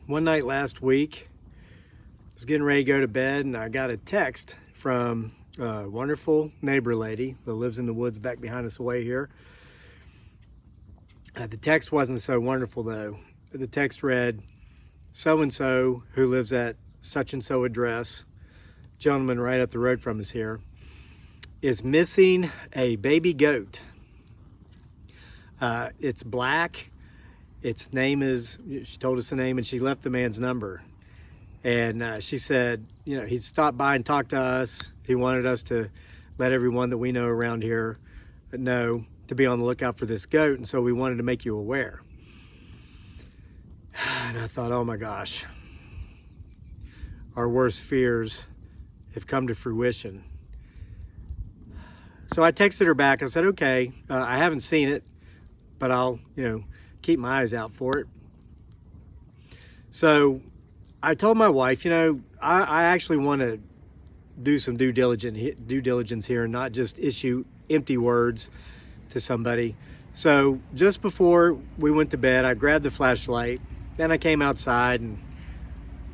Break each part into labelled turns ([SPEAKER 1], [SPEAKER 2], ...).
[SPEAKER 1] One night last week, I was getting ready to go to bed, and I got a text from a wonderful neighbor lady that lives in the woods back behind us away here. The text wasn't so wonderful though. The text read, "So-and-so who lives at such and so address, gentleman right up the road from us here, is missing a baby goat. It's black. Its name is," she told us the name, and she left the man's number. And she said, you know, he'd stopped by and talked to us. He wanted us to let everyone that we know around here know to be on the lookout for this goat. And so we wanted to make you aware. And I thought, oh my gosh, our worst fears have come to fruition. So I texted her back. I said, okay, I haven't seen it, but I'll, keep my eyes out for it. So I told my wife, I actually want to do some due diligence here and not just issue empty words to somebody. So just before we went to bed, I grabbed the flashlight. Then I came outside and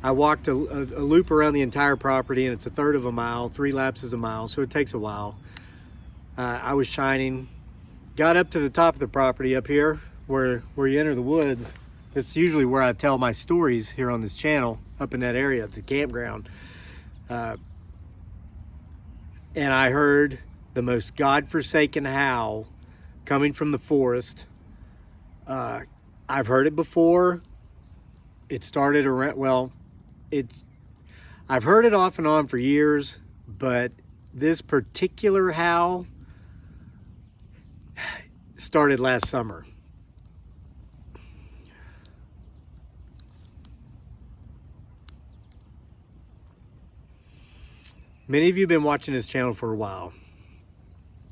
[SPEAKER 1] I walked a loop around the entire property, and it's a third of a mile. 3 laps is a mile, so it takes a while. I was shining, got up to the top of the property up here where you enter the woods. It's usually where I tell my stories here on this channel, up in that area at the campground. And I heard the most godforsaken howl coming from the forest. I've heard it before. It started around, I've heard it off and on for years, but this particular howl started last summer. Many of you have been watching this channel for a while.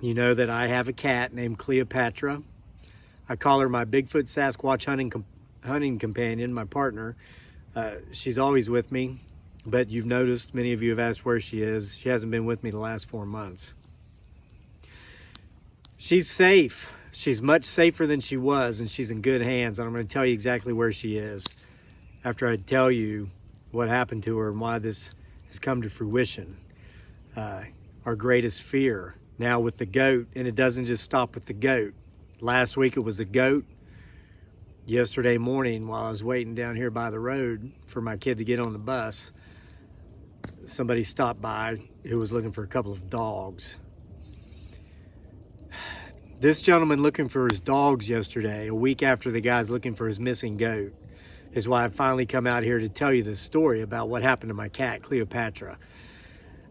[SPEAKER 1] You know that I have a cat named Cleopatra. I call her my Bigfoot Sasquatch hunting companion, my partner. She's always with me, but you've noticed, many of you have asked where she is. She hasn't been with me the last 4 months. She's safe. She's much safer than she was, and she's in good hands. And I'm going to tell you exactly where she is after I tell you what happened to her and why this has come to fruition. Our greatest fear now with the goat, and it doesn't just stop with the goat. Last week it was a goat. Yesterday morning, while I was waiting down here by the road for my kid to get on the bus, somebody stopped by who was looking for a couple of dogs. This gentleman looking for his dogs yesterday, a week after the guy's looking for his missing goat, is why I finally come out here to tell you this story about what happened to my cat, Cleopatra.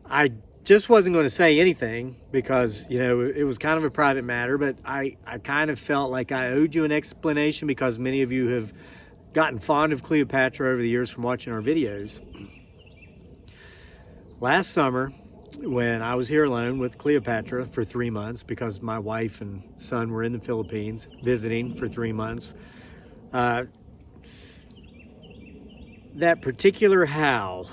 [SPEAKER 1] I just wasn't going to say anything because, it was kind of a private matter, but I kind of felt like I owed you an explanation because many of you have gotten fond of Cleopatra over the years from watching our videos. Last summer, when I was here alone with Cleopatra for 3 months because my wife and son were in the Philippines visiting for 3 months, that particular howl,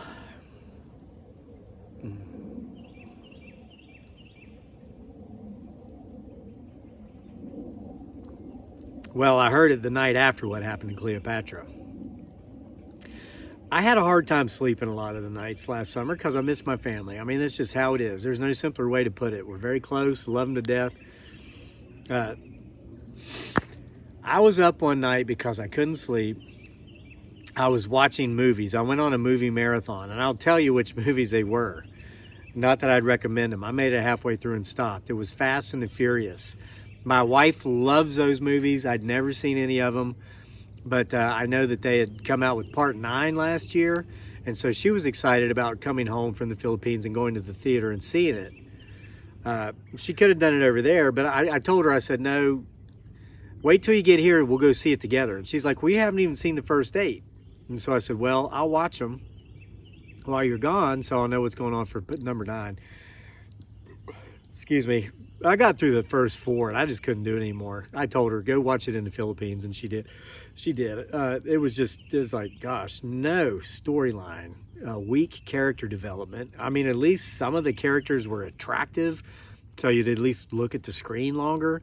[SPEAKER 1] well, I heard it the night after what happened to Cleopatra. I had a hard time sleeping a lot of the nights last summer because I missed my family. I mean, that's just how it is. There's no simpler way to put it. We're very close, love them to death. I was up one night because I couldn't sleep. I was watching movies. I went on a movie marathon, and I'll tell you which movies they were. Not that I'd recommend them. I made it halfway through and stopped. It was Fast and the Furious. My wife loves those movies. I'd never seen any of them, but I know that they had come out with part 9 last year, and so she was excited about coming home from the Philippines and going to the theater and seeing it. She could have done it over there, but I told her, I said, no, wait till you get here and we'll go see it together. And she's like, we haven't even seen the first 8. And so I said, well, I'll watch them while you're gone so I'll know what's going on for number 9. Excuse me. I got through the first 4 and I just couldn't do it anymore. I told her, go watch it in the Philippines, and she did. It was like, gosh, no storyline, weak character development. I mean, at least some of the characters were attractive, so you'd at least look at the screen longer.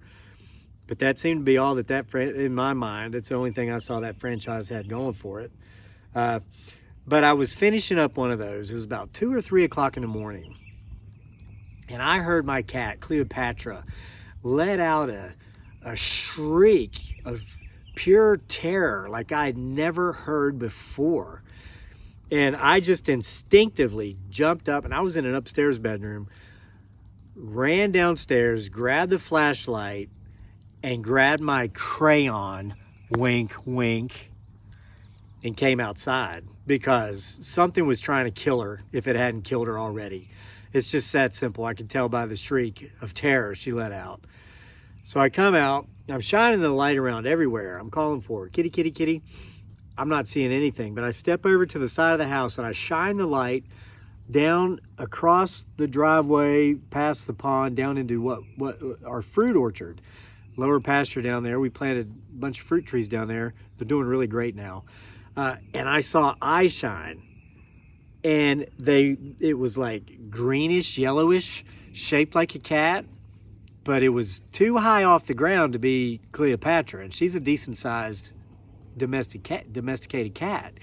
[SPEAKER 1] But that seemed to be all that in my mind, it's the only thing I saw that franchise had going for it. But I was finishing up one of those. It was about 2 or 3 o'clock in the morning. And I heard my cat, Cleopatra, let out a shriek of pure terror like I'd never heard before. And I just instinctively jumped up, and I was in an upstairs bedroom, ran downstairs, grabbed the flashlight, and grabbed my crayon, wink, wink, and came outside because something was trying to kill her if it hadn't killed her already. It's just that simple. I could tell by the shriek of terror she let out. So I come out, I'm shining the light around everywhere. I'm calling for her, kitty, kitty, kitty. I'm not seeing anything, but I step over to the side of the house and I shine the light down across the driveway, past the pond, down into what our fruit orchard, lower pasture down there. We planted a bunch of fruit trees down there. They're doing really great now. And I saw eyes shine, and it was like greenish, yellowish, shaped like a cat, but it was too high off the ground to be Cleopatra, and she's a decent sized domesticated cat.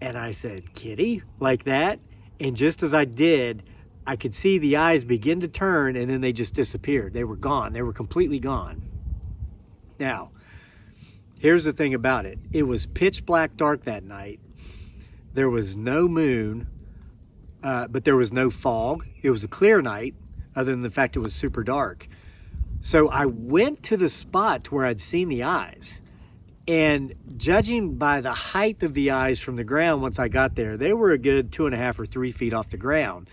[SPEAKER 1] And I said, kitty, like that. And just as I did, I could see the eyes begin to turn, and then they just disappeared. They were gone. They were completely gone. Now, here's the thing about it. It was pitch black dark that night. There was no moon, but there was no fog. It was a clear night, other than the fact it was super dark. So I went to the spot where I'd seen the eyes. And judging by the height of the eyes from the ground, once I got there, they were a good 2.5 or 3 feet off the ground.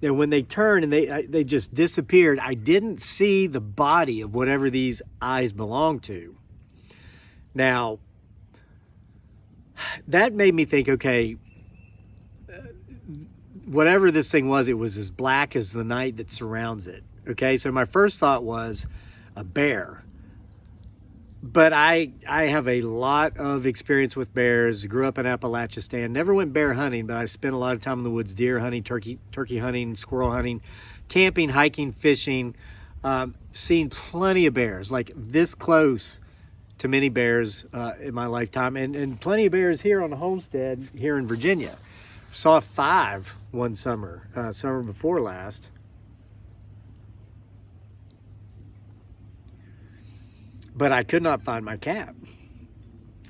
[SPEAKER 1] And when they turned and they just disappeared, I didn't see the body of whatever these eyes belonged to. Now, that made me think, okay, whatever this thing was, it was as black as the night that surrounds it. Okay, so my first thought was a bear. But I have a lot of experience with bears. Grew up in Appalachia, never went bear hunting, but I spent a lot of time in the woods, deer hunting, turkey hunting, squirrel hunting, camping, hiking, fishing. Seen plenty of bears, like this close to many bears in my lifetime, and plenty of bears here on the homestead here in Virginia. Saw 5 one summer, summer before last. But I could not find my cat.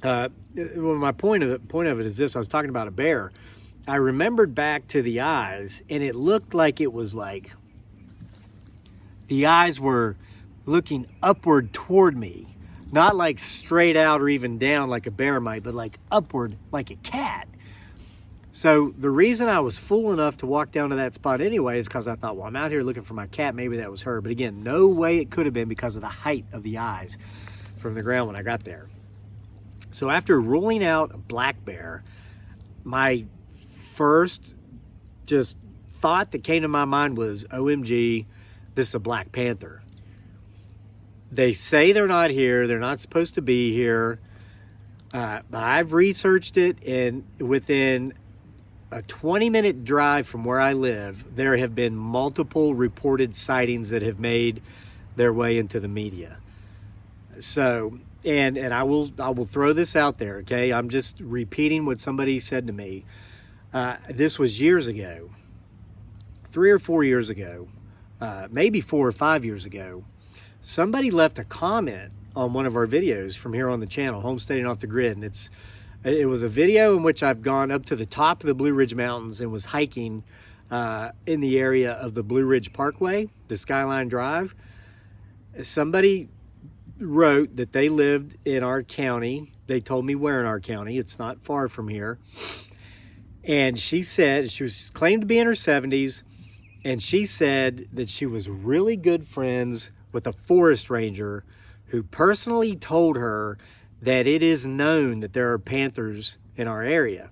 [SPEAKER 1] Well, my point of it is this. I was talking about a bear. I remembered back to the eyes, and it looked like it was like the eyes were looking upward toward me. Not like straight out or even down like a bear might, but like upward like a cat. So the reason I was fool enough to walk down to that spot anyway is because I thought, well, I'm out here looking for my cat. Maybe that was her. But again, no way it could have been because of the height of the eyes from the ground when I got there. So after ruling out a black bear, my first just thought that came to my mind was, OMG, this is a black panther. They say they're not here. They're not supposed to be here. But I've researched it, and within a 20-minute drive from where I live, there have been multiple reported sightings that have made their way into the media. So, and I will throw this out there, okay? I'm just repeating what somebody said to me. This was years ago, 3 or 4 years ago, maybe 4 or 5 years ago. Somebody left a comment on one of our videos from here on the channel, Homesteading Off the Grid, and it was a video in which I've gone up to the top of the Blue Ridge Mountains and was hiking in the area of the Blue Ridge Parkway, the Skyline Drive. Somebody wrote that they lived in our county. They told me where in our county. It's not far from here. And she said, she was claimed to be in her 70s, and she said that she was really good friends with a forest ranger who personally told her that it is known that there are panthers in our area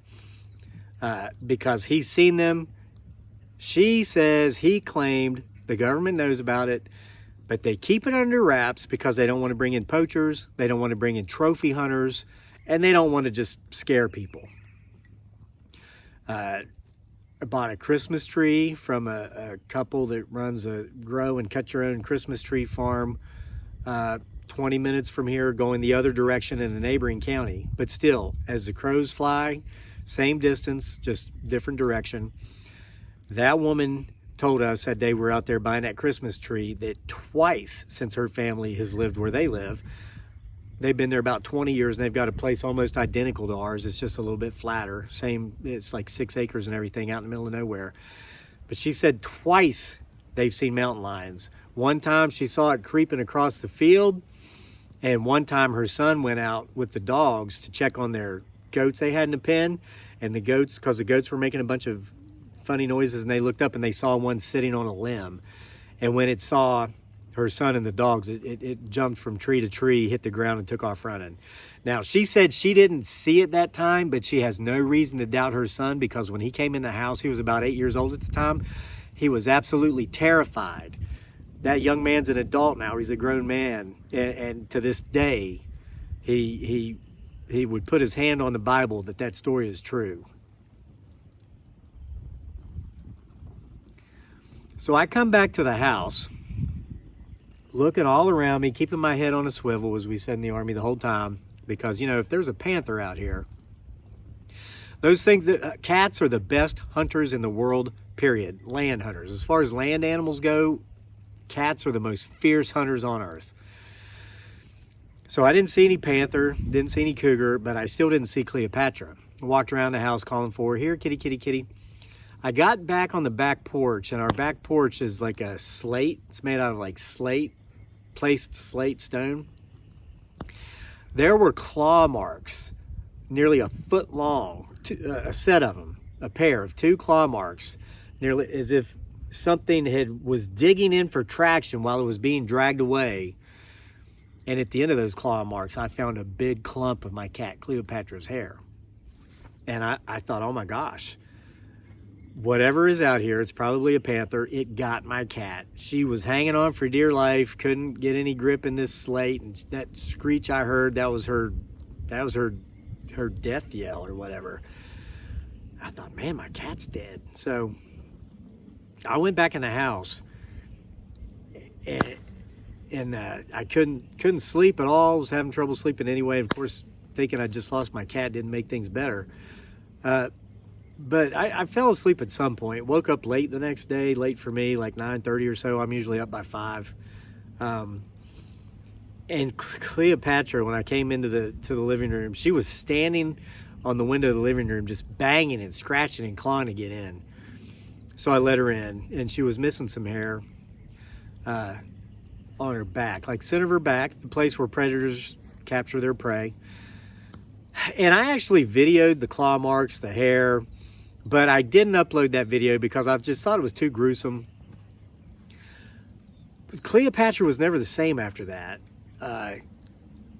[SPEAKER 1] because he's seen them. She says he claimed, the government knows about it, but they keep it under wraps because they don't want to bring in poachers, they don't want to bring in trophy hunters, and they don't want to just scare people. I bought a Christmas tree from a couple that runs a grow and cut your own Christmas tree farm 20 minutes from here, going the other direction in a neighboring county. But still, as the crows fly, same distance, just different direction. That woman told us that they were out there buying that Christmas tree, that twice since her family has lived where they live. They've been there about 20 years, and they've got a place almost identical to ours. It's just a little bit flatter. Same, it's like 6 acres and everything out in the middle of nowhere. But she said twice they've seen mountain lions. One time she saw it creeping across the field, and one time her son went out with the dogs to check on their goats they had in the pen, and the goats, because the goats were making a bunch of funny noises, and they looked up and they saw one sitting on a limb. And when it saw her son and the dogs, it jumped from tree to tree, hit the ground, and took off running. Now, she said she didn't see it that time, but she has no reason to doubt her son, because when he came in the house, he was about 8 years old at the time, he was absolutely terrified. That young man's an adult now. He's a grown man. And to this day, he would put his hand on the Bible that story is true. So I come back to the house, looking all around me, keeping my head on a swivel, as we said in the Army the whole time, because, you know, if there's a panther out here, those things, cats are the best hunters in the world, period. Land hunters. As far as land animals go, cats are the most fierce hunters on earth. So I didn't see any panther, didn't see any cougar, but I still didn't see Cleopatra. I walked around the house calling for her, here, kitty, kitty, kitty. I got back on the back porch, and our back porch is like a slate. It's made out of like slate, placed slate stone. There were claw marks, nearly a foot long, a set of them, a pair of 2 claw marks, nearly as if something was digging in for traction while it was being dragged away. And at the end of those claw marks, I found a big clump of my cat Cleopatra's hair. And I thought, oh my gosh, whatever is out here, it's probably a panther. It got my cat. She was hanging on for dear life, couldn't get any grip in this slate, and that screech I heard, that was her death yell or whatever. I thought, man, my cat's dead. So I went back in the house, and I couldn't sleep at all. I was having trouble sleeping anyway. Of course, thinking I just lost my cat didn't make things better. But I fell asleep at some point. Woke up late the next day, late for me, like 9:30 or so. I'm usually up by 5. And Cleopatra, when I came into the living room, she was standing on the window of the living room, just banging and scratching and clawing to get in. So I let her in, and she was missing some hair on her back, like center of her back, the place where predators capture their prey. And I actually videoed the claw marks, the hair, but I didn't upload that video because I just thought it was too gruesome. But Cleopatra was never the same after that.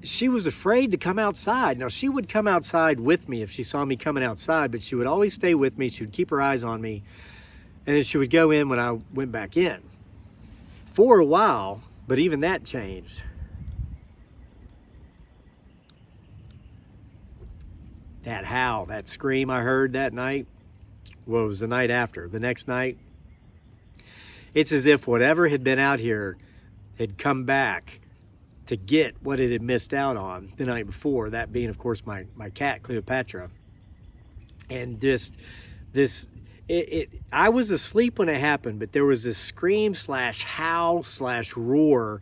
[SPEAKER 1] She was afraid to come outside. Now, she would come outside with me if she saw me coming outside, but she would always stay with me. She would keep her eyes on me, and then she would go in when I went back in. For a while, but even that changed. That howl, that scream I heard that night, well, it was the night after. The next night, it's as if whatever had been out here had come back to get what it had missed out on the night before, that being, of course, my cat, Cleopatra. And I was asleep when it happened, but there was this scream / howl / roar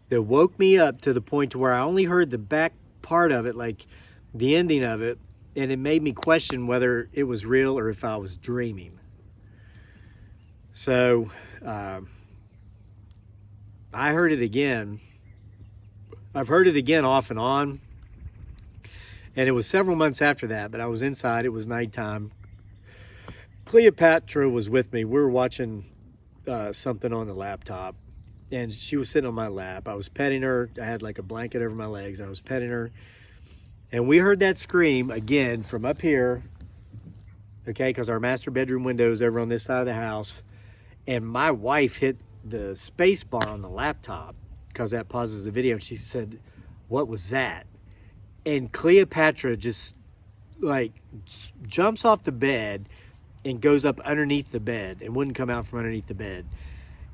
[SPEAKER 1] that woke me up to the point to where I only heard the back part of it, like the ending of it, and it made me question whether it was real or if I was dreaming. So I heard it again. I've heard it again off and on, and it was several months after that, but I was inside. It was nighttime. Cleopatra was with me. We were watching something on the laptop, and she was sitting on my lap. I was petting her. I had like a blanket over my legs. I was petting her, and we heard that scream again from up here, okay, because our master bedroom window is over on this side of the house, and my wife hit the space bar on the laptop because that pauses the video, and she said, "What was that?" And Cleopatra just like jumps off the bed and goes up underneath the bed and wouldn't come out from underneath the bed.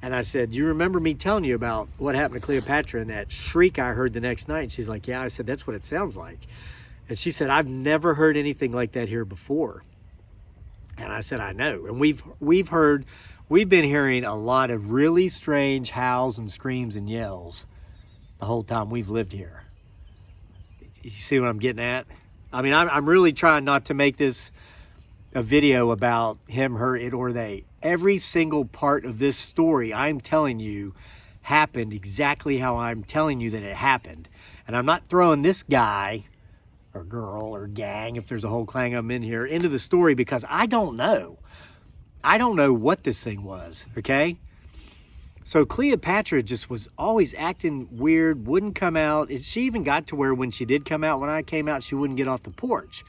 [SPEAKER 1] And I said, you remember me telling you about what happened to Cleopatra and that shriek I heard the next night? And she's like, yeah. I said, that's what it sounds like. And she said, I've never heard anything like that here before. And I said, I know. And we've been hearing a lot of really strange howls and screams and yells the whole time we've lived here. You see what I'm getting at? I mean, I'm really trying not to make this a video about him, her, it, or they. Every single part of this story I'm telling you happened exactly how I'm telling you that it happened. And I'm not throwing this guy or girl or gang, if there's a whole clan of them in here, into the story because I don't know. I don't know what this thing was, okay? So Cleopatra just was always acting weird, wouldn't come out. She even got to where when she did come out, when I came out, she wouldn't get off the porch.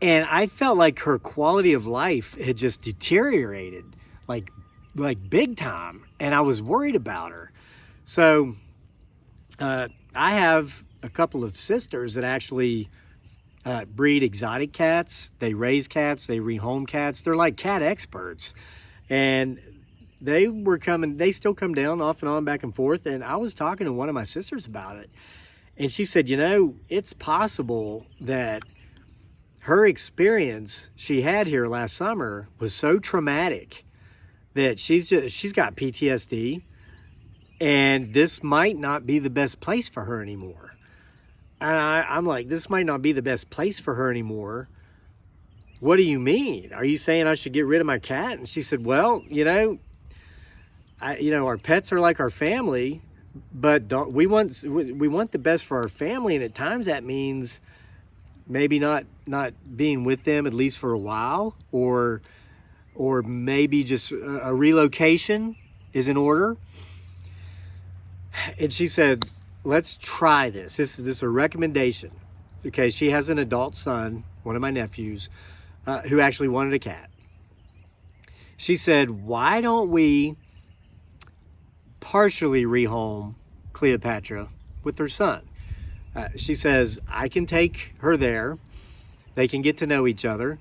[SPEAKER 1] And I felt like her quality of life had just deteriorated, like big time. And I was worried about her. So I have a couple of sisters that actually breed exotic cats. They raise cats, they rehome cats. They're like cat experts. And they still come down off and on, back and forth. And I was talking to one of my sisters about it. And she said, you know, it's possible that her experience she had here last summer was so traumatic that she's got PTSD, and this might not be the best place for her anymore. And I'm like, this might not be the best place for her anymore. What do you mean? Are you saying I should get rid of my cat? And she said, well, you know, our pets are like our family, but we want the best for our family, and at times that means maybe not being with them at least for a while, or maybe just a relocation is in order. And she said, let's try this. This is a recommendation. Okay, she has an adult son, one of my nephews, who actually wanted a cat. She said, why don't we partially rehome Cleopatra with her son? She says, I can take her there. They can get to know each other.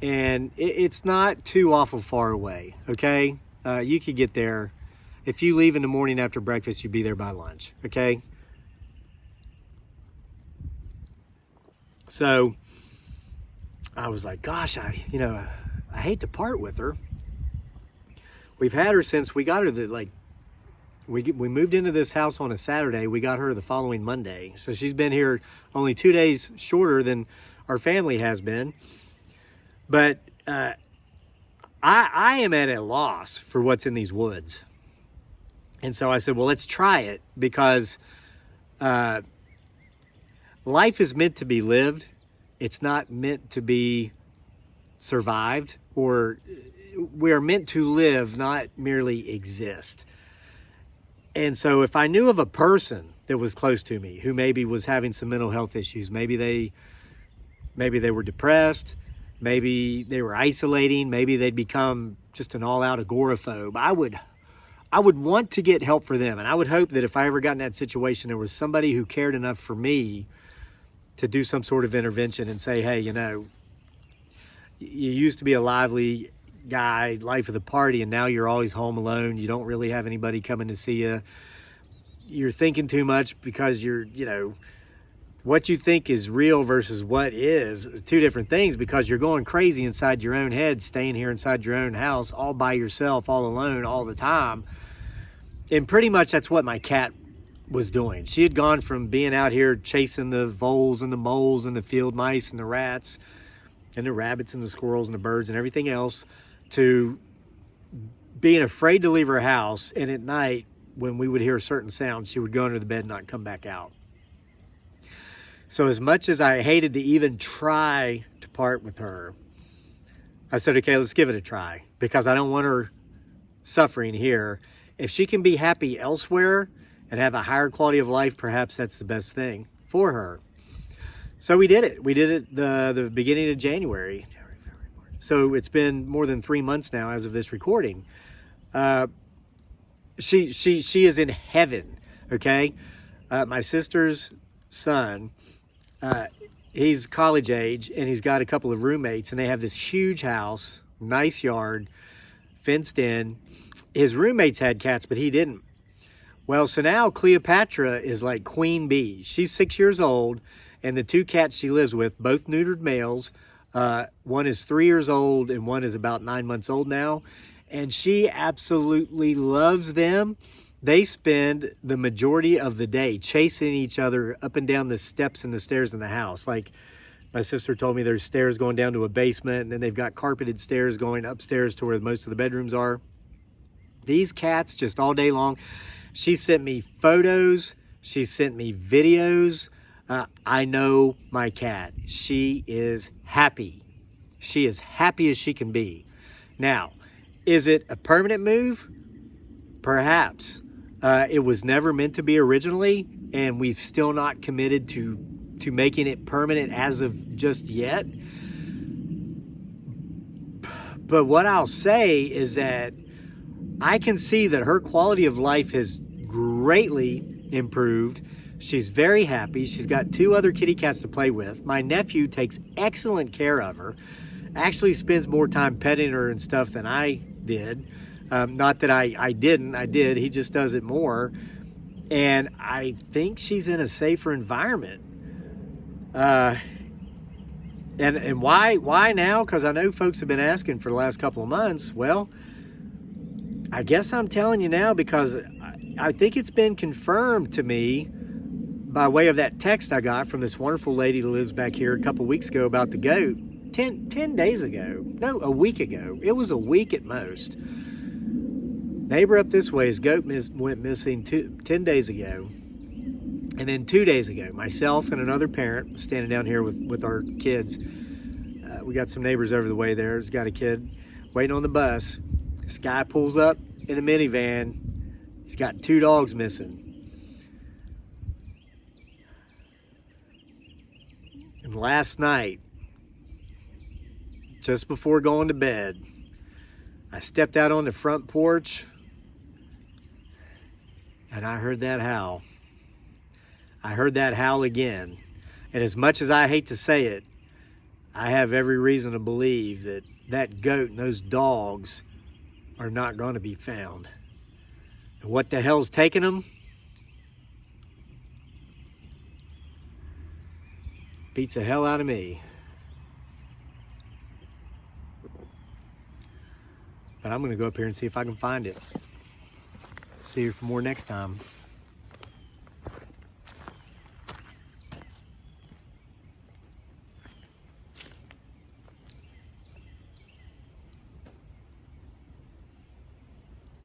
[SPEAKER 1] And it's not too awful far away, okay? You could get there. If you leave in the morning after breakfast, you'd be there by lunch, okay? So I was like, gosh, I hate to part with her. We've had her since we got her we moved into this house on a Saturday. We got her the following Monday. So she's been here only 2 days shorter than our family has been. But I am at a loss for what's in these woods. And so I said, well, let's try it, because life is meant to be lived. It's not meant to be survived, or we are meant to live, not merely exist. And so if I knew of a person that was close to me who maybe was having some mental health issues, maybe they were depressed, maybe they were isolating, maybe they'd become just an all-out agoraphobe, I would want to get help for them. And I would hope that if I ever got in that situation, there was somebody who cared enough for me to do some sort of intervention and say, hey, you used to be a lively guy, life of the party, and now you're always home alone. You don't really have anybody coming to see you. You're thinking too much because what you think is real versus what is two different things, because you're going crazy inside your own head, staying here inside your own house, all by yourself, all alone, all the time. And pretty much that's what my cat was doing. She had gone from being out here chasing the voles and the moles and the field mice and the rats and the rabbits and the squirrels and the birds and everything else, to being afraid to leave her house. And at night, when we would hear certain sounds, she would go under the bed and not come back out. So as much as I hated to even try to part with her, I said, okay, let's give it a try, because I don't want her suffering here. If she can be happy elsewhere and have a higher quality of life, perhaps that's the best thing for her. So we did it. We did it the beginning of January. So it's been more than 3 months now as of this recording. She is in heaven, okay? My sister's son, he's college age, and he's got a couple of roommates, and they have this huge house, nice yard, fenced in, his roommates had cats, but he didn't. Well, so now Cleopatra is like queen bee. She's 6 years old, and the 2 cats she lives with, both neutered males, one is 3 years old and one is about 9 months old now, and she absolutely loves them. They spend the majority of the day chasing each other up and down the steps and the stairs in the house. Like my sister told me, there's stairs going down to a basement, and then they've got carpeted stairs going upstairs to where most of the bedrooms are. These cats just all day long. She sent me photos. She sent me videos. I know my cat. She is happy. She is happy as she can be. Now, is it a permanent move? Perhaps. It was never meant to be originally, and we've still not committed to making it permanent as of just yet. But what I'll say is that I can see that her quality of life has greatly improved. She's very happy. She's got 2 other kitty cats to play with. My nephew takes excellent care of her. Actually spends more time petting her and stuff than I did. Not that I didn't. I did. He just does it more. And I think she's in a safer environment. And why now? Because I know folks have been asking for the last couple of months. Well, I guess I'm telling you now because I think it's been confirmed to me by way of that text I got from this wonderful lady that lives back here a couple weeks ago about the goat. 10 days ago. No, a week ago. It was a week at most. Neighbor up this way, his goat went missing 10 days ago. And then 2 days ago, myself and another parent was standing down here with our kids. We got some neighbors over the way there. He's got a kid waiting on the bus. This guy pulls up in a minivan. He's got 2 dogs missing. And last night, just before going to bed, I stepped out on the front porch and I heard that howl. I heard that howl again. And as much as I hate to say it, I have every reason to believe that that goat and those dogs are not going to be found. And what the hell's taking them? Beats the hell out of me. But I'm going to go up here and see if I can find it. See you for more next time.